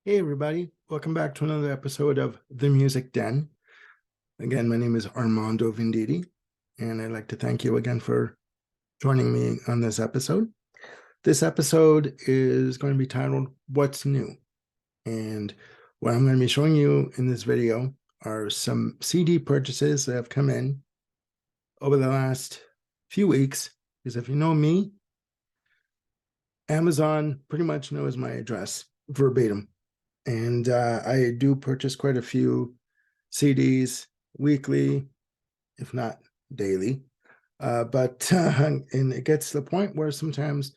Hey everybody, welcome back to another episode of The Music Den. Again, my name is Armando Venditti, and I'd like to thank you again for joining me on this episode. This episode is going to be titled What's New? And what I'm going to be showing you in this video are some CD purchases that have come in over the last few weeks. Because if you know me, Amazon pretty much knows my address verbatim. And I do purchase quite a few CDs weekly, if not daily. And it gets to the point where sometimes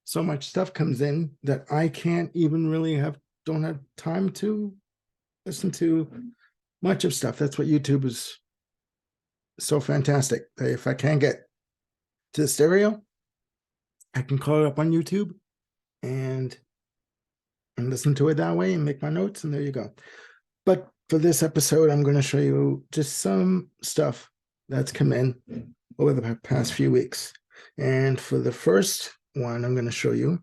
so much stuff comes in that I can't even really don't have time to listen to much of stuff. That's what YouTube is so fantastic. If I can't get to the stereo, I can call it up on YouTube and listen to it that way and make my notes, and there you go. But for this episode, I'm going to show you just some stuff that's come in over the past few weeks. And for the first one, I'm going to show you,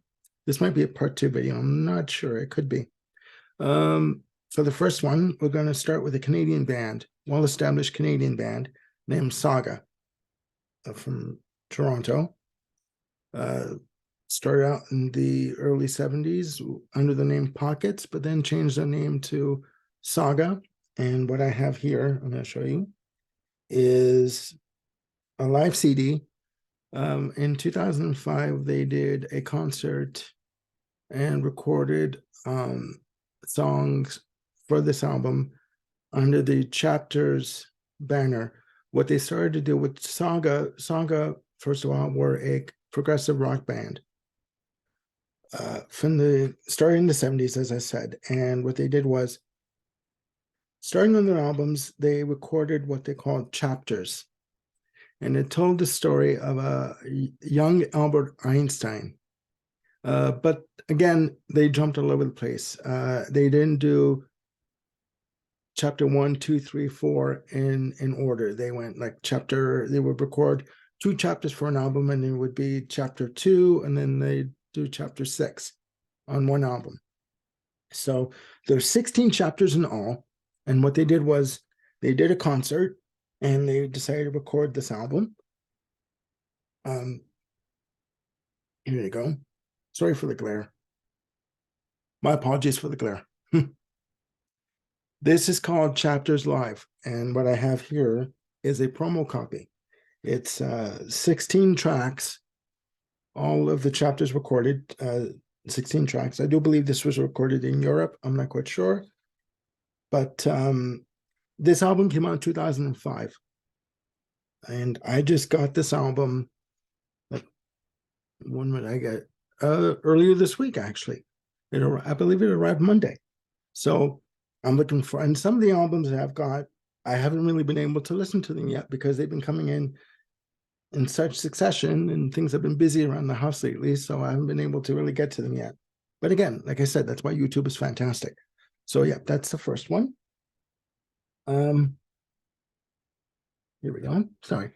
this might be a part 2 video. I'm not sure. It could be. For the first one, we're going to start with a Canadian band, well-established Canadian band named Saga from Toronto. Started out in the early 70s under the name Pockets, but then changed their name to Saga. And what I have here, I'm going to show you, is a live CD. In 2005, they did a concert and recorded songs for this album under the Chapters banner. What they started to do with Saga, first of all, were a progressive rock band. Starting in the 70s, as I said, and what they did was, starting on their albums, they recorded what they called chapters, and it told the story of a young Albert Einstein. But again, they jumped all over the place. They didn't do chapter 1, 2, 3, 4 in order. They went like they would record 2 chapters for an album, and it would be chapter 2, and then they do chapter 6 on one album. So there's 16 chapters in all. And what they did was they did a concert and they decided to record this album. Here you go. Sorry for the glare. My apologies for the glare. This is called Chapters Live. And what I have here is a promo copy. It's 16 tracks. All of the chapters recorded, 16 tracks. I do believe this was recorded in Europe. I'm not quite sure. But this album came out in 2005. And I just got this album, when would I get? Earlier this week, actually. I believe it arrived Monday. So I'm looking for, and some of the albums that I've got, I haven't really been able to listen to them yet because they've been coming in such succession, and things have been busy around the house lately, so I haven't been able to really get to them yet. But again, like I said, that's why YouTube is fantastic. So yeah, that's the first one. Here we go. Sorry.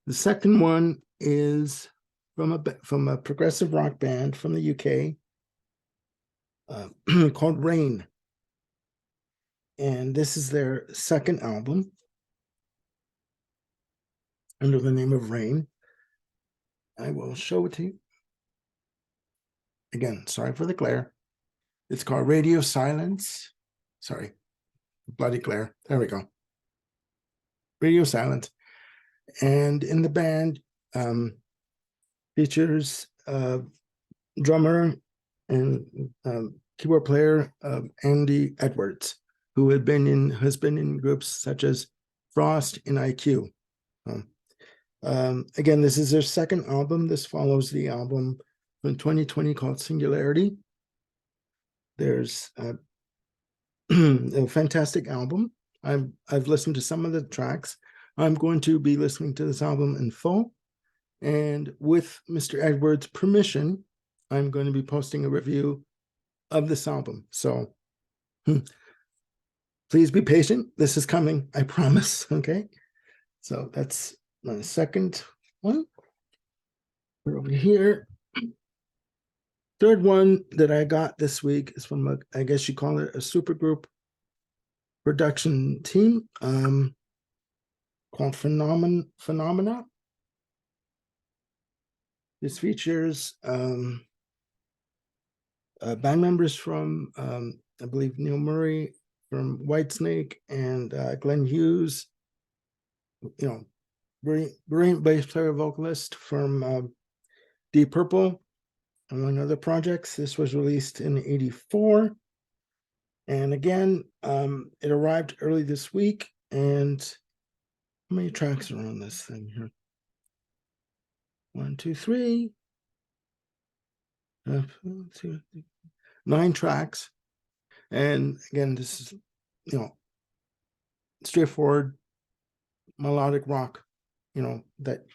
The second one is from a progressive rock band from the UK called Rain. And this is their second album under the name of Rain. I will show it to you. Again, sorry for the glare. It's called Radio Silence. Sorry, bloody glare. There we go. Radio Silence. And in the band features drummer and keyboard player Andy Edwards, who has been in groups such as Frost and IQ. Again, this is their second album. This follows the album from 2020 called Singularity. There's a fantastic album. I've listened to some of the tracks. I'm going to be listening to this album in full. And with Mr. Edwards' permission, I'm going to be posting a review of this album. So please be patient. This is coming, I promise. Okay. So that's my second one. We're over here. third one that I got this week is from I guess you call it a supergroup production team called Phenomena. This features band members from I believe Neil Murray from Whitesnake and Glenn Hughes, brilliant bass player vocalist from Deep Purple, among other projects. This was released in '84. And again, it arrived early this week. And how many tracks are on this thing here? 1, 2, 3. 9 tracks. And again, this is, straightforward melodic rock, that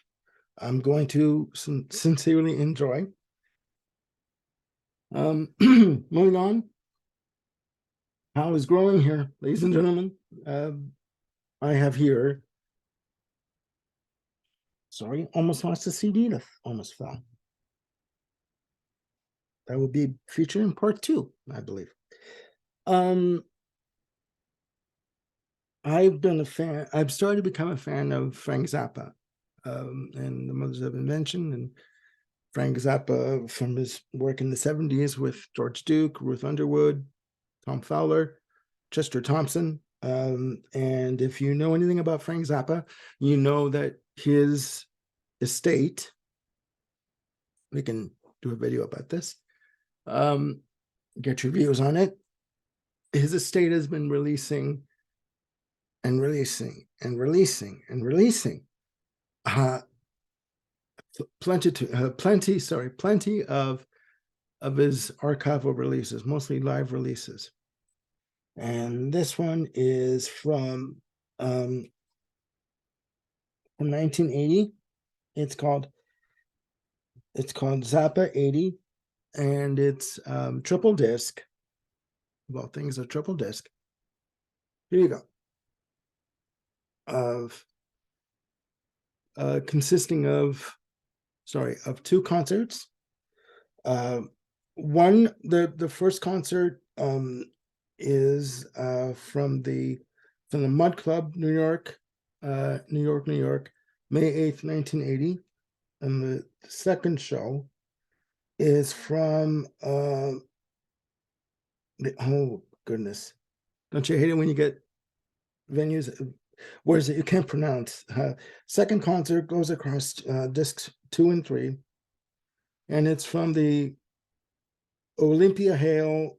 I'm going to sincerely enjoy. Moving on. How is growing here, ladies and gentlemen. I have here, sorry, almost lost the CD that almost fell. That will be featured in part 2, I believe. I've been a fan. I've started to become a fan of Frank Zappa and the Mothers of Invention, and Frank Zappa from his work in the 70s with George Duke, Ruth Underwood, Tom Fowler, Chester Thompson. And if you know anything about Frank Zappa, you know that his estate, we can do a video about this, get your views on it. His estate has been releasing and releasing and releasing and releasing plenty of his archival releases, mostly live releases. And this one is from 1980. It's called Zappa 80, and it's triple disc. Well, things are triple disc. Here you go. Of consisting of 2 concerts. One, the first concert is from the Mud Club, New York, May 8th, 1980. And the second show is from oh goodness, don't you hate it when you get venues words that you can't pronounce? Second concert goes across discs 2 and 3, and it's from the Olympia Halle,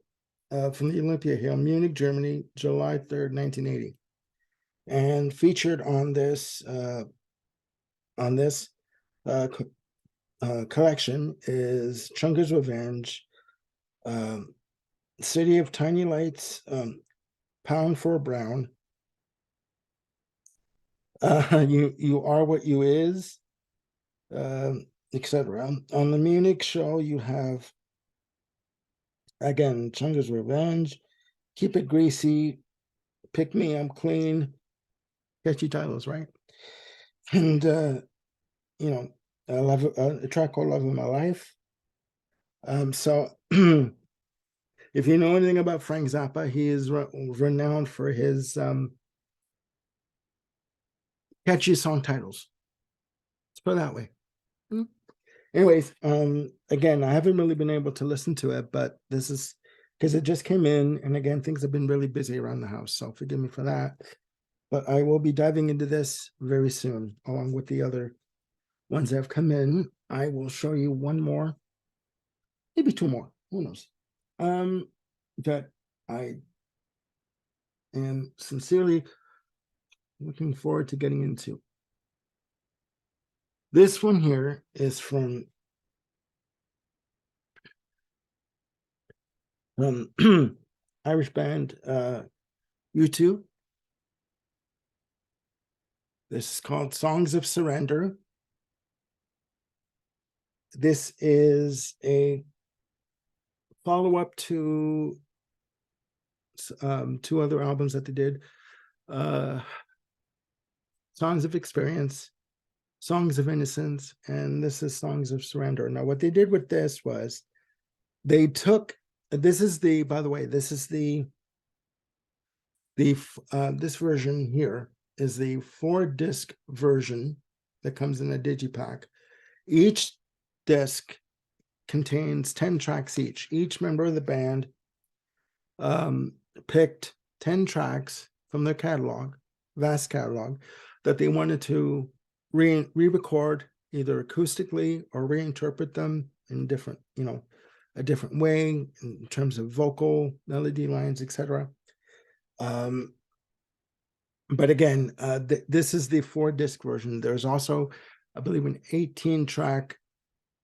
Munich, Germany, July 3rd, 1980. And featured on this collection is Chunker's Revenge, City of Tiny Lights, Pound for a Brown, You Are What You Is, etc. On the Munich show, you have, again, Chunker's Revenge, Keep It Greasy, Pick Me, I'm Clean. Catchy titles, right? And, I love a track called Love of My Life. So if you know anything about Frank Zappa, he is renowned for his catchy song titles. Let's put it that way. Anyways, again, I haven't really been able to listen to it, but this is because it just came in, and again, things have been really busy around the house, so forgive me for that. But I will be diving into this very soon, along with the other ones that have come in. I will show you one more, maybe 2 more, who knows, that I am sincerely looking forward to getting into. This one here is from Irish band U2. This is called Songs of Surrender. This is a follow-up to 2 other albums that they did. Songs of Experience, Songs of Innocence, and this is Songs of Surrender. Now, what they did with this was They took, this is the, by the way, this is this version here is the 4-disc version that comes in a digipack. Each disc contains 10 tracks each. Each member of the band picked 10 tracks from their catalog, vast catalog, that they wanted to re-record either acoustically or reinterpret them in different, a different way in terms of vocal, melody lines, etc. But again, this is the 4-disc version. There's also, I believe, an 18-track,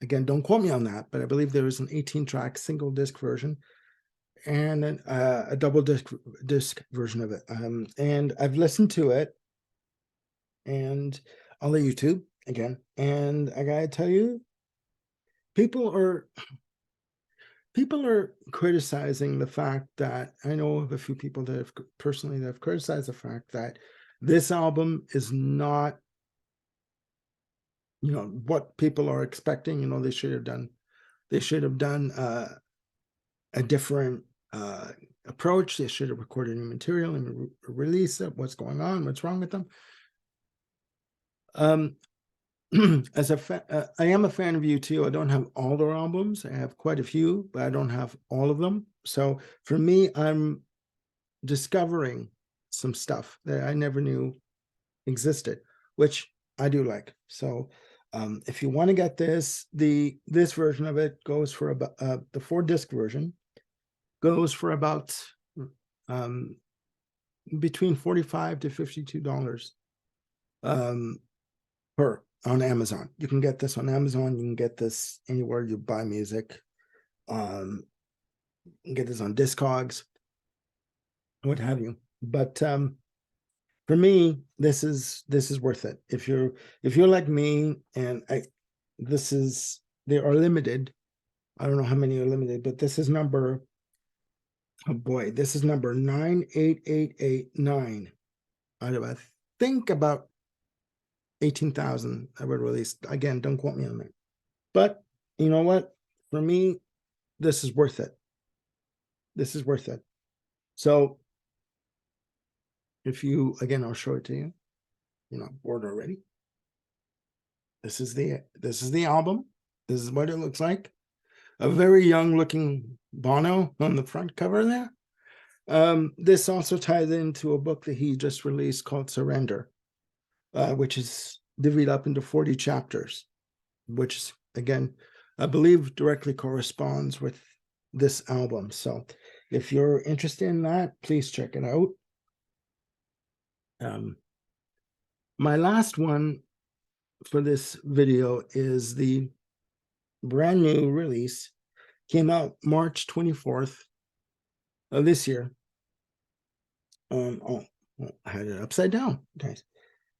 again, don't quote me on that, but I believe there is an 18-track single disc version and a double disc version of it. And I've listened to it and on the YouTube again, and I gotta tell you, people are criticizing the fact that, I know of a few people that have personally that have criticized the fact that this album is not, what people are expecting. They should have done a different approach. They should have recorded new material and released it. What's going on? What's wrong with them? As I am a fan of U2. I don't have all their albums. I have quite a few, but I don't have all of them. So for me, I'm discovering some stuff that I never knew existed, which I do like. So if you want to get this version of it goes for about the 4-disc version goes for about between $45 to $52 per on Amazon. You can get this on Amazon. You can get this anywhere you buy music. You can get this on Discogs, what have you. But for me, this is worth it. If you're like me, and they are limited. I don't know how many are limited, but this is number, oh boy, this is number 98889 out of, I think, about 18,000 I would release. Again, don't quote me on that. But you know what? For me, this is worth it. This is worth it. So if you, again, I'll show it to you. Bored already. This is the album. This is what it looks like. A very young looking Bono on the front cover there. This also ties into a book that he just released called Surrender, which is divvied up into 40 chapters, which again, I believe directly corresponds with this album. So if you're interested in that, please check it out. My last one for this video is the brand new release. Came out March 24th of this year. I had it upside down, guys.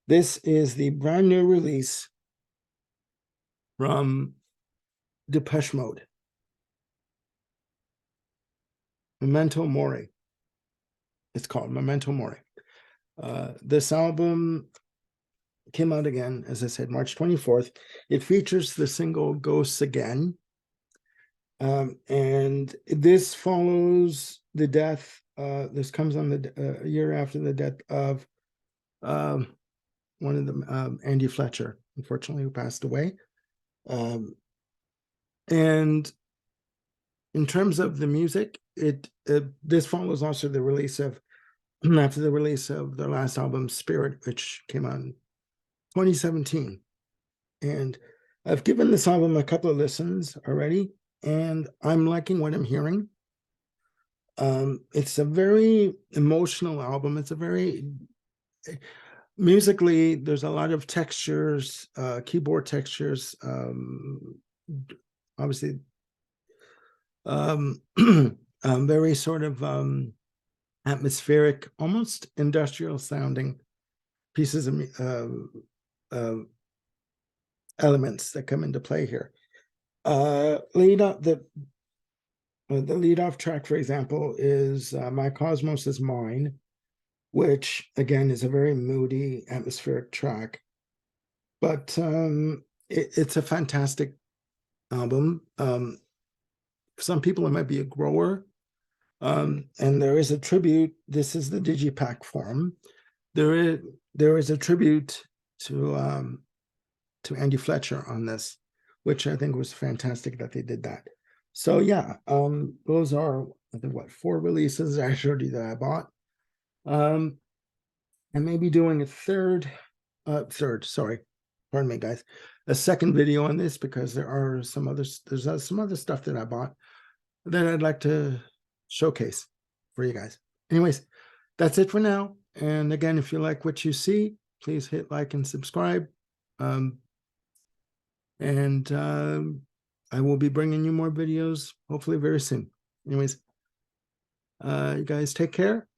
This is the brand new release from Depeche Mode. Memento Mori. It's called Memento Mori. This album came out again, as I said, March 24th. It features the single Ghosts Again. And this follows the death, this comes on the year after the death of one of them, Andy Fletcher, unfortunately, who passed away. And in terms of the music, this follows also the release of, after the release of their last album, Spirit, which came out in 2017. And I've given this album a couple of listens already, and I'm liking what I'm hearing. It's a very emotional album. It's a very, musically, there's a lot of textures, keyboard textures, obviously, very sort of atmospheric, almost industrial sounding pieces of elements that come into play here. The lead off track, for example, is My Cosmos Is Mine, which again is a very moody, atmospheric track. But it's a fantastic album. For some people, it might be a grower. And there is a tribute. This is the Digipack forum. There is a tribute to Andy Fletcher on this, which I think was fantastic that they did that. So yeah, those are, I think, what, 4 releases actually that I bought. I may be doing a third, sorry, pardon me, guys, a second video on this, because there's some other stuff that I bought that I'd like to showcase for you guys. Anyways, that's it for now. And again, if you like what you see, please hit like and subscribe. I will be bringing you more videos hopefully very soon. Anyways, you guys take care.